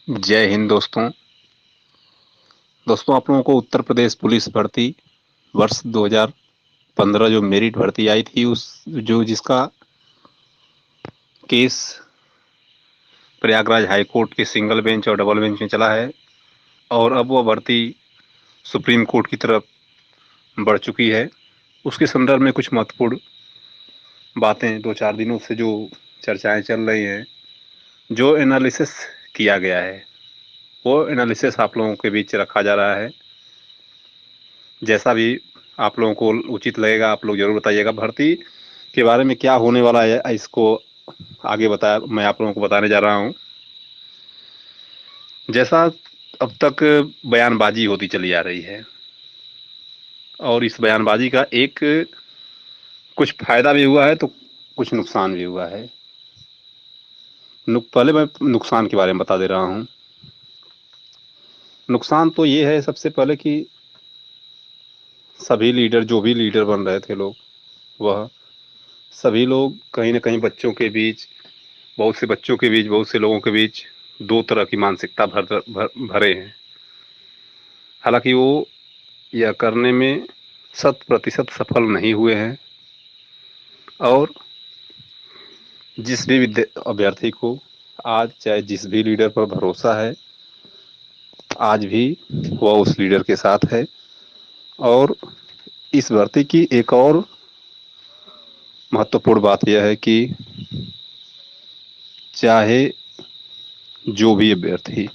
जय हिंद दोस्तों। आप लोगों को उत्तर प्रदेश पुलिस भर्ती वर्ष 2015 जो मेरिट भर्ती आई थी, उस जो जिसका केस प्रयागराज हाई कोर्ट के सिंगल बेंच और डबल बेंच में चला है, और अब वह भर्ती सुप्रीम कोर्ट की तरफ बढ़ चुकी है। उसके संदर्भ में कुछ महत्वपूर्ण बातें 2-4 दिनों से जो चर्चाएं चल रही हैं, जो एनालिसिस किया गया है, वो एनालिसिस आप लोगों के बीच रखा जा रहा है। जैसा भी आप लोगों को उचित लगेगा आप लोग जरूर बताइएगा। भर्ती के बारे में क्या होने वाला है, इसको आगे मैं आप लोगों को बताने जा रहा हूँ। जैसा अब तक बयानबाजी होती चली आ रही है, और इस बयानबाजी का एक कुछ फायदा भी हुआ है तो कुछ नुकसान भी हुआ है। पहले मैं नुकसान के बारे में बता दे रहा हूँ। नुकसान तो ये है सबसे पहले कि सभी लीडर, जो भी लीडर बन रहे थे लोग, वह सभी लोग कहीं ना कहीं बच्चों के बीच, बहुत से बच्चों के बीच, बहुत से लोगों के बीच दो तरह की मानसिकता भरे हैं। हालांकि वो यह करने में 100% सफल नहीं हुए हैं, और जिस भी अभ्यर्थी को आज चाहे जिस भी लीडर पर भरोसा है, आज भी वह उस लीडर के साथ है। और इस भर्ती की एक और महत्वपूर्ण बात यह है कि चाहे जो भी अभ्यर्थी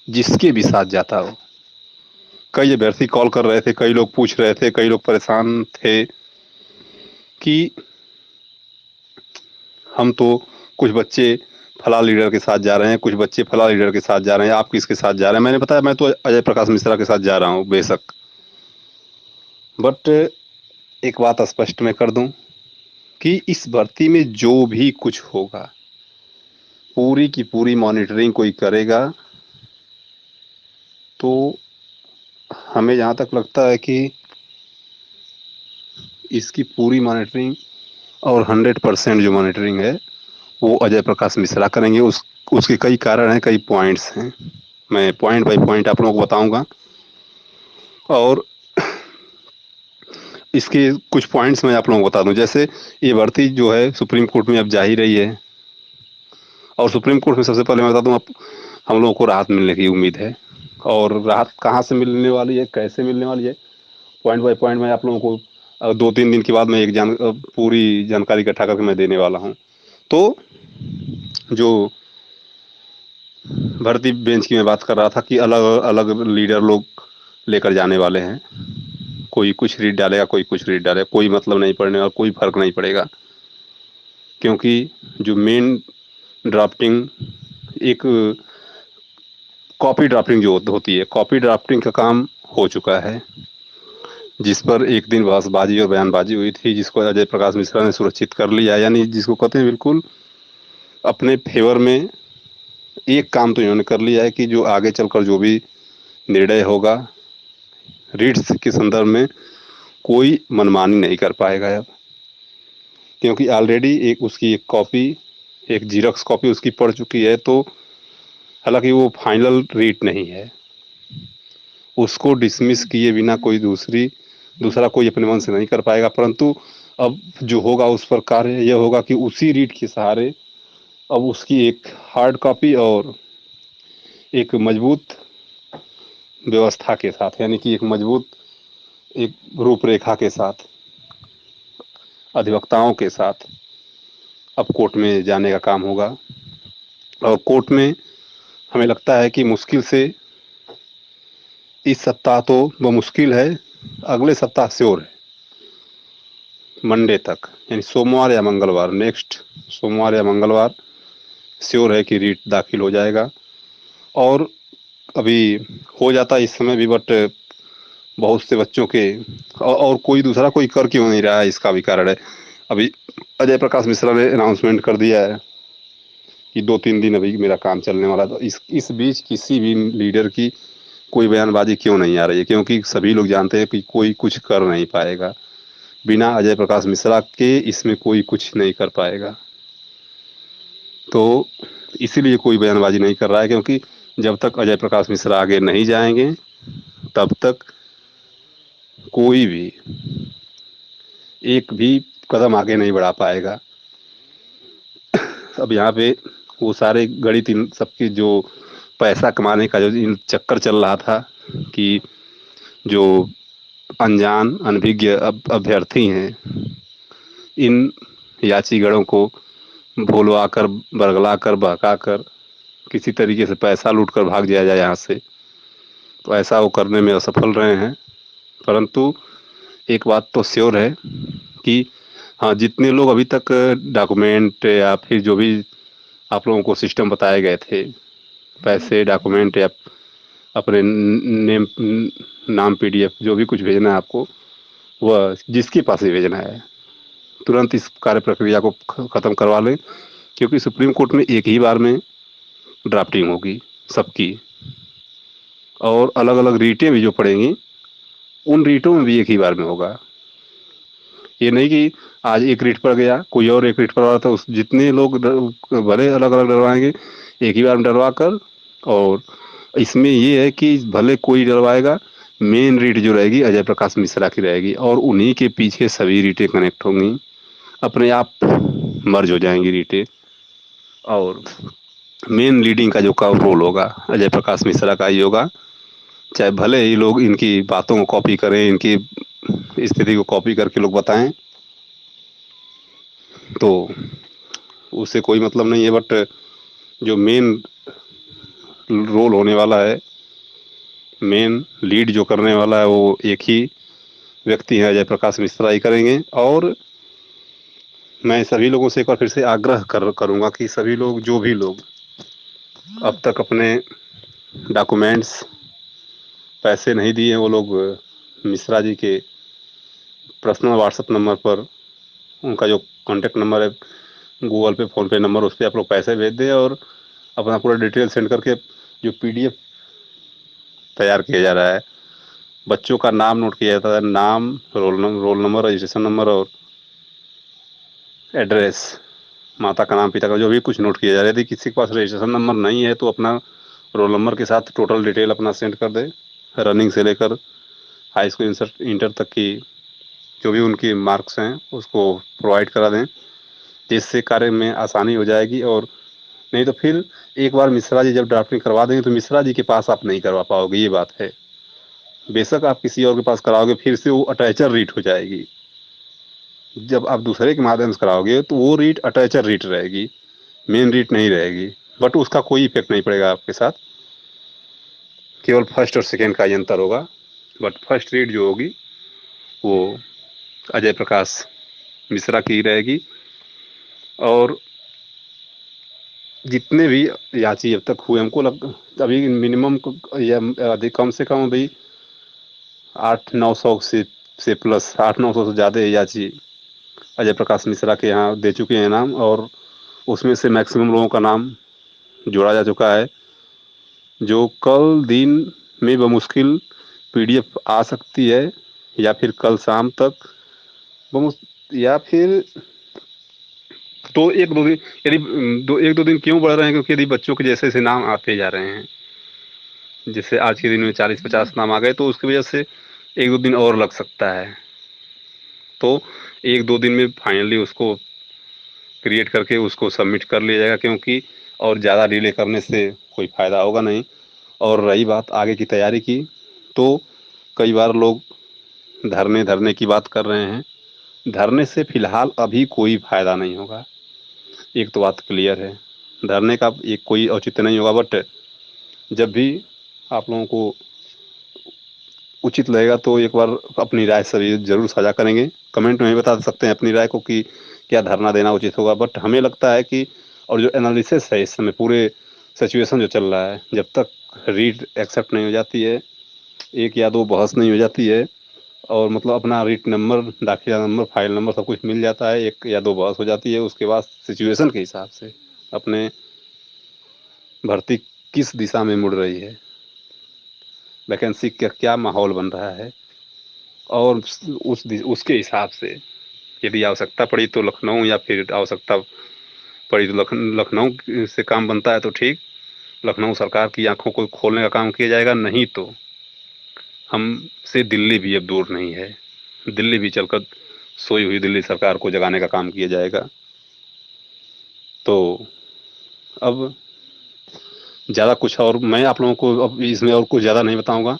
जिसके भी साथ जाता हो, कई अभ्यर्थी कॉल कर रहे थे, कई लोग पूछ रहे थे, कई लोग परेशान थे कि हम तो कुछ बच्चे फला लीडर के साथ जा रहे हैं, कुछ बच्चे फला लीडर के साथ जा रहे हैं, आप किसके साथ जा रहे हैं। मैंने बताया मैं तो अजय प्रकाश मिश्रा के साथ जा रहा हूँ, बेशक। बट एक बात स्पष्ट मैं कर दूं कि इस भर्ती में जो भी कुछ होगा, पूरी की पूरी मॉनिटरिंग कोई करेगा, तो हमें जहाँ तक लगता है कि इसकी पूरी मॉनिटरिंग और 100% जो मॉनिटरिंग है वो अजय प्रकाश मिश्रा करेंगे। उसके कई कारण हैं, कई पॉइंट्स हैं। मैं पॉइंट बाय पॉइंट आप लोगों को बताऊंगा, और इसके कुछ पॉइंट्स मैं आप लोगों को बता दूं। जैसे ये भर्ती जो है सुप्रीम कोर्ट में अब जा ही रही है, और सुप्रीम कोर्ट में सबसे पहले मैं बता दूं, अब हम लोगों को राहत मिलने की उम्मीद है। और राहत कहाँ से मिलने वाली है, कैसे मिलने वाली है, पॉइंट बाय पॉइंट मैं आप लोगों को 2-3 दिन के बाद मैं पूरी जानकारी इकट्ठा करके मैं देने वाला हूँ। तो जो भर्ती बेंच की मैं बात कर रहा था कि अलग अलग लीडर लोग लेकर जाने वाले हैं। कोई कुछ रीड डालेगा, कोई कुछ रीड डालेगा, कोई मतलब नहीं पड़ने और कोई फर्क नहीं पड़ेगा, क्योंकि जो मेन ड्राफ्टिंग, एक कॉपी ड्राफ्टिंग जो होती है, कॉपी ड्राफ्टिंग का काम हो चुका है, जिस पर एक दिन बहसबाजी और बयानबाजी हुई थी, जिसको अजय प्रकाश मिश्रा ने सुरक्षित कर लिया, यानी जिसको कहते हैं बिल्कुल अपने फेवर में। एक काम तो इन्होंने कर लिया है कि जो आगे चलकर जो भी निर्णय होगा रीड्स के संदर्भ में, कोई मनमानी नहीं कर पाएगा अब, क्योंकि ऑलरेडी एक उसकी एक कॉपी, एक जीरोक्स कॉपी उसकी पड़ चुकी है। तो हालांकि वो फाइनल रीड नहीं है, उसको डिसमिस किए बिना कोई दूसरा कोई अपने मन से नहीं कर पाएगा। परंतु अब जो होगा उस पर कार्य यह होगा कि उसी रीड के सहारे अब उसकी एक हार्ड कॉपी और एक मजबूत व्यवस्था के साथ, यानी कि एक मजबूत एक रूपरेखा के साथ, अधिवक्ताओं के साथ अब कोर्ट में जाने का काम होगा। और कोर्ट में हमें लगता है कि मुश्किल से इस सप्ताह तो वो मुश्किल है, अगले सप्ताह श्योर है, मंडे तक, यानी सोमवार या मंगलवार, नेक्स्ट सोमवार या मंगलवार श्योर है कि रीट दाखिल हो जाएगा। और अभी हो जाता है इस समय भी, बट बहुत से बच्चों के और कोई दूसरा कोई कर क्यों नहीं रहा है, इसका भी कारण है। अभी अजय प्रकाश मिश्रा ने अनाउंसमेंट कर दिया है कि 2-3 दिन अभी मेरा काम चलने वाला है। तो इस बीच किसी भी लीडर की कोई बयानबाजी क्यों नहीं आ रही है, क्योंकि सभी लोग जानते हैं कि कोई कुछ कर नहीं पाएगा बिना अजय प्रकाश मिश्रा के, इसमें कोई कुछ नहीं कर पाएगा। तो इसीलिए कोई बयानबाजी नहीं कर रहा है, क्योंकि जब तक अजय प्रकाश मिश्रा आगे नहीं जाएंगे तब तक कोई भी एक भी कदम आगे नहीं बढ़ा पाएगा। अब यहाँ पे वो सारे गणित इन सबकी जो पैसा कमाने का जो इन चक्कर चल रहा था कि जो अनजान अनभिज्ञ अभ्यर्थी हैं, इन याचीगढ़ों को भुलवा कर, बरगला कर, बहका कर किसी तरीके से पैसा लूट कर भाग जाया जाए यहाँ से, तो ऐसा वो करने में असफल रहे हैं। परंतु एक बात तो श्योर है कि हाँ, जितने लोग अभी तक डॉक्यूमेंट या फिर जो भी आप लोगों को सिस्टम बताए गए थे, पैसे, डॉक्यूमेंट या अपने नेम, नाम, पीडीएफ जो भी कुछ भेजना है आपको, वह जिसके पास ही भेजना है तुरंत इस कार्य प्रक्रिया को ख़त्म करवा लें, क्योंकि सुप्रीम कोर्ट में एक ही बार में ड्राफ्टिंग होगी सबकी, और अलग अलग रीटें भी जो पड़ेंगी उन रीटों में भी एक ही बार में होगा। ये नहीं कि आज एक रीट पड़ गया, कोई और एक रीट पड़ रहा था, उस जितने लोग भले अलग अलग डरवाएंगे एक ही बार में डरवा कर। और इसमें ये है कि भले कोई डरवाएगा, मेन रीट जो रहेगी अजय प्रकाश मिश्रा की रहेगी, और उन्हीं के पीछे सभी रीटें कनेक्ट होंगी, अपने आप मर्ज हो जाएंगी रीटें। और मेन लीडिंग का जो का रोल होगा अजय प्रकाश मिश्रा का ही होगा, चाहे भले ही लोग इनकी बातों को कॉपी करें, इनकी स्थिति को कॉपी करके लोग बताएं, तो उससे कोई मतलब नहीं है। बट जो मेन रोल होने वाला है, मेन लीड जो करने वाला है, वो एक ही व्यक्ति है, अजय प्रकाश मिश्रा ही करेंगे। और मैं सभी लोगों से एक बार फिर से आग्रह करूंगा कि सभी लोग, जो भी लोग अब तक अपने डॉक्यूमेंट्स, पैसे नहीं दिए, वो लोग मिश्रा जी के पर्सनल व्हाट्सएप नंबर पर, उनका जो कॉन्टेक्ट नंबर है गूगल पे, फ़ोन पे नंबर, उस पर आप लोग पैसे भेज दें और अपना पूरा डिटेल सेंड करके जो पीडीएफ तैयार किया जा रहा है, बच्चों का नाम नोट किया जाता है, नाम, रोल नंबर, रजिस्ट्रेशन नंबर और एड्रेस, माता का नाम, पिता का, जो भी कुछ नोट किया जा रहा है। यदि किसी के पास रजिस्ट्रेशन नंबर नहीं है तो अपना रोल नंबर के साथ टोटल डिटेल अपना सेंड कर दे, रनिंग से लेकर हाई स्कूल इंटर तक की जो भी उनकी मार्क्स हैं उसको प्रोवाइड करा दें, जिससे कार्य में आसानी हो जाएगी। और नहीं तो फिर एक बार मिश्रा जी जब ड्राफ्टिंग करवा देंगे तो मिश्रा जी के पास आप नहीं करवा पाओगे, ये बात है। बेशक आप किसी और के पास कराओगे, फिर से वो अटैचर रीट हो जाएगी। जब आप दूसरे के माध्यम से कराओगे तो वो रीट अटैचर रीट रहेगी, मेन रीट नहीं रहेगी। बट उसका कोई इफेक्ट नहीं पड़ेगा आपके साथ, केवल फर्स्ट और सेकेंड का ही अंतर होगा। बट फर्स्ट रीट जो होगी वो अजय प्रकाश मिश्रा की रहेगी। और जितने भी याची अब तक हुए, हमको अभी मिनिमम या अधिक, कम से कम अभी 800-900 से प्लस 800-900 से ज़्यादा याची अजय प्रकाश मिश्रा के यहाँ दे चुके हैं नाम, और उसमें से मैक्सिमम लोगों का नाम जोड़ा जा चुका है, जो कल दिन में बमुश्किल पीडीएफ आ सकती है, या फिर कल शाम तक या फिर तो एक दो दिन, यदि एक दो दिन क्यों बढ़ रहे हैं, क्योंकि यदि बच्चों के जैसे जैसे नाम आते जा रहे हैं, जैसे आज के दिन में 40-50 नाम आ गए, तो उसकी वजह से एक दो दिन और लग सकता है। तो एक दो दिन में फाइनली उसको क्रिएट करके उसको सबमिट कर लिया जाएगा, क्योंकि और ज़्यादा डिले करने से कोई फ़ायदा होगा नहीं। और रही बात आगे की तैयारी की, तो कई बार लोग धरने की बात कर रहे हैं। धरने से फ़िलहाल अभी कोई फ़ायदा नहीं होगा, एक तो बात क्लियर है। धरने का एक कोई औचित्य नहीं होगा। बट जब भी आप लोगों को उचित लगेगा तो एक बार अपनी राय सभी ज़रूर साझा करेंगे, कमेंट में भी बता सकते हैं अपनी राय को कि क्या धरना देना उचित होगा। बट हमें लगता है कि, और जो एनालिसिस है इस समय पूरे सिचुएशन जो चल रहा है, जब तक रीट एक्सेप्ट नहीं हो जाती है, एक या दो बहस नहीं हो जाती है, और मतलब अपना रीट नंबर, दाखिला नंबर, फाइल नंबर सब कुछ मिल जाता है, एक या दो बहस हो जाती है, उसके बाद सिचुएशन के हिसाब से अपने भर्ती किस दिशा में मुड़ रही है, वैकेंसी का क्या माहौल बन रहा है, और उसके हिसाब से यदि आवश्यकता पड़ी तो लखनऊ, या फिर आवश्यकता पड़ी तो लखनऊ से काम बनता है तो ठीक, लखनऊ सरकार की आंखों को खोलने का काम किया जाएगा, नहीं तो हमसे दिल्ली भी अब दूर नहीं है, दिल्ली भी चलकर सोई हुई दिल्ली सरकार को जगाने का काम किया जाएगा। तो अब ज़्यादा कुछ और मैं आप लोगों को अब इसमें और कुछ ज़्यादा नहीं बताऊंगा,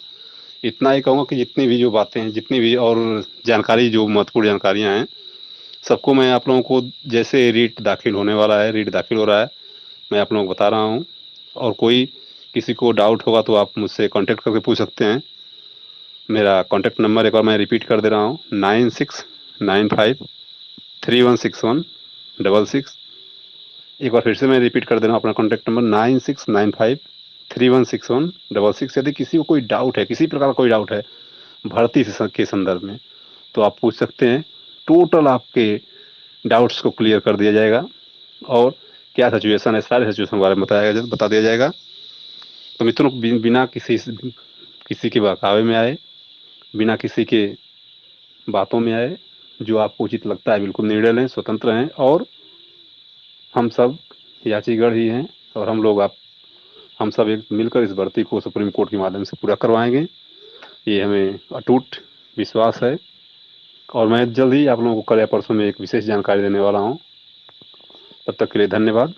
इतना ही कहूँगा कि जितनी भी जो बातें हैं, जितनी भी और जानकारी, जो महत्वपूर्ण जानकारियाँ हैं, सबको मैं आप लोगों को, जैसे रीट दाखिल होने वाला है, रीट दाखिल हो रहा है, मैं आप लोगों को बता रहा हूँ। और कोई किसी को डाउट होगा तो आप मुझसे कांटेक्ट करके पूछ सकते हैं। मेरा कांटेक्ट नंबर एक बार मैं रिपीट कर दे रहा हूँ, 9695316166। एक बार फिर से मैं रिपीट कर दे रहा हूँ अपना कांटेक्ट नंबर, 9695316166। यदि किसी को कोई डाउट है, किसी प्रकार का कोई डाउट है भर्ती के संदर्भ में, तो आप पूछ सकते हैं। टोटल आपके डाउट्स को क्लियर कर दिया जाएगा और क्या सिचुएशन है, सारे सिचुएशन के बारे में बता दिया जाएगा। तो मित्रों, बिना किसी के बहकावे में आए, बिना किसी के बातों में आए, जो आपको उचित लगता है बिल्कुल निर्णय लें, स्वतंत्र हैं। और हम सब याचीगढ़ ही हैं, और हम सब एक मिलकर इस भर्ती को सुप्रीम कोर्ट के माध्यम से पूरा करवाएंगे, ये हमें अटूट विश्वास है। और मैं जल्द ही आप लोगों को कल या परसों में एक विशेष जानकारी देने वाला हूँ। तब तक के लिए धन्यवाद।